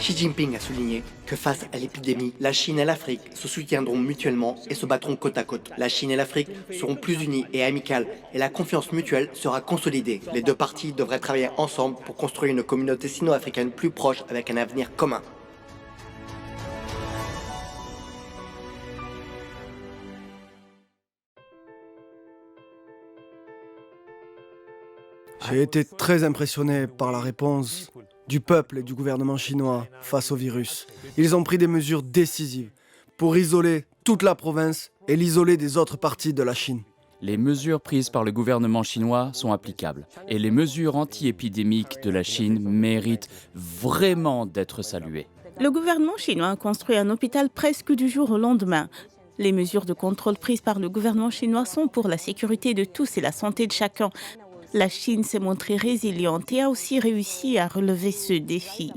Xi Jinping a souligné que face à l'épidémie, la Chine et l'Afrique se soutiendront mutuellement et se battront côte à côte. La Chine et l'Afrique seront plus unies et amicales et la confiance mutuelle sera consolidée. Les deux parties devraient travailler ensemble pour construire une communauté sino-africaine plus proche avec un avenir commun. J'ai été très impressionné par la réponse du peuple et du gouvernement chinois face au virus. Ils ont pris des mesures décisives pour isoler toute la province et l'isoler des autres parties de la Chine. Les mesures prises par le gouvernement chinois sont applicables. Et les mesures anti-épidémiques de la Chine méritent vraiment d'être saluées. Le gouvernement chinois a construit un hôpital presque du jour au lendemain. Les mesures de contrôle prises par le gouvernement chinois sont pour la sécurité de tous et la santé de chacun. La Chine s'est montrée résiliente et a aussi réussi à relever ce défi.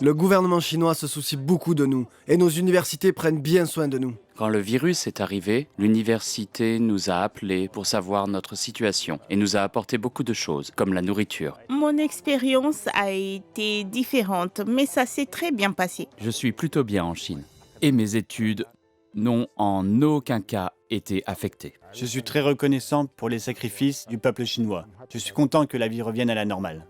Le gouvernement chinois se soucie beaucoup de nous et nos universités prennent bien soin de nous. Quand le virus est arrivé, l'université nous a appelés pour savoir notre situation et nous a apporté beaucoup de choses, comme la nourriture. Mon expérience a été différente, mais ça s'est très bien passé. Je suis plutôt bien en Chine. Et mes études n'ont en aucun cas été affectées. Je suis très reconnaissant pour les sacrifices du peuple chinois. Je suis content que la vie revienne à la normale.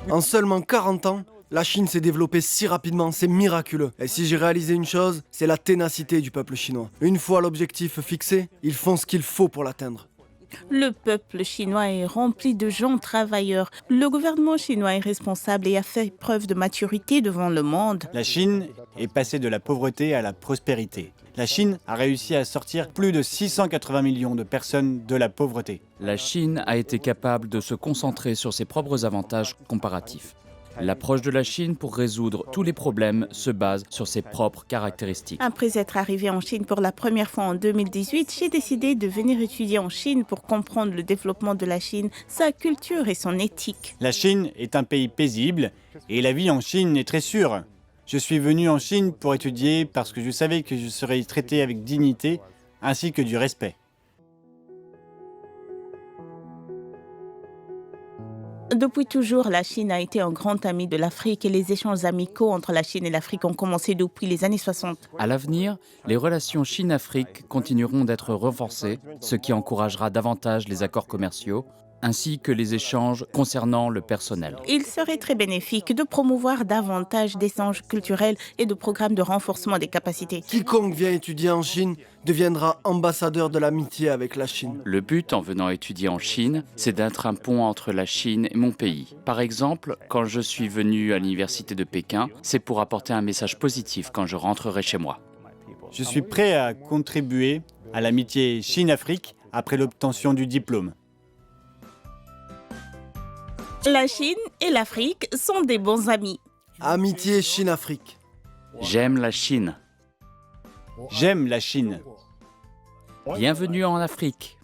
En seulement 40 ans, la Chine s'est développée si rapidement, c'est miraculeux. Et si j'ai réalisé une chose, c'est la ténacité du peuple chinois. Une fois l'objectif fixé, ils font ce qu'il faut pour l'atteindre. Le peuple chinois est rempli de gens travailleurs. Le gouvernement chinois est responsable et a fait preuve de maturité devant le monde. La Chine est passée de la pauvreté à la prospérité. La Chine a réussi à sortir plus de 680 millions de personnes de la pauvreté. La Chine a été capable de se concentrer sur ses propres avantages comparatifs. L'approche de la Chine pour résoudre tous les problèmes se base sur ses propres caractéristiques. Après être arrivé en Chine pour la première fois en 2018, j'ai décidé de venir étudier en Chine pour comprendre le développement de la Chine, sa culture et son éthique. La Chine est un pays paisible et la vie en Chine est très sûre. Je suis venu en Chine pour étudier parce que je savais que je serais traité avec dignité ainsi que du respect. Depuis toujours, la Chine a été un grand ami de l'Afrique et les échanges amicaux entre la Chine et l'Afrique ont commencé depuis les années 60. À l'avenir, les relations Chine-Afrique continueront d'être renforcées, ce qui encouragera davantage les accords commerciaux, ainsi que les échanges concernant le personnel. Il serait très bénéfique de promouvoir davantage d'échanges culturels et de programmes de renforcement des capacités. Quiconque vient étudier en Chine deviendra ambassadeur de l'amitié avec la Chine. Le but en venant étudier en Chine, c'est d'être un pont entre la Chine et mon pays. Par exemple, quand je suis venu à l'université de Pékin, c'est pour apporter un message positif quand je rentrerai chez moi. Je suis prêt à contribuer à l'amitié Chine-Afrique après l'obtention du diplôme. La Chine et l'Afrique sont des bons amis. Amitié Chine-Afrique. J'aime la Chine. J'aime la Chine. Bienvenue en Afrique.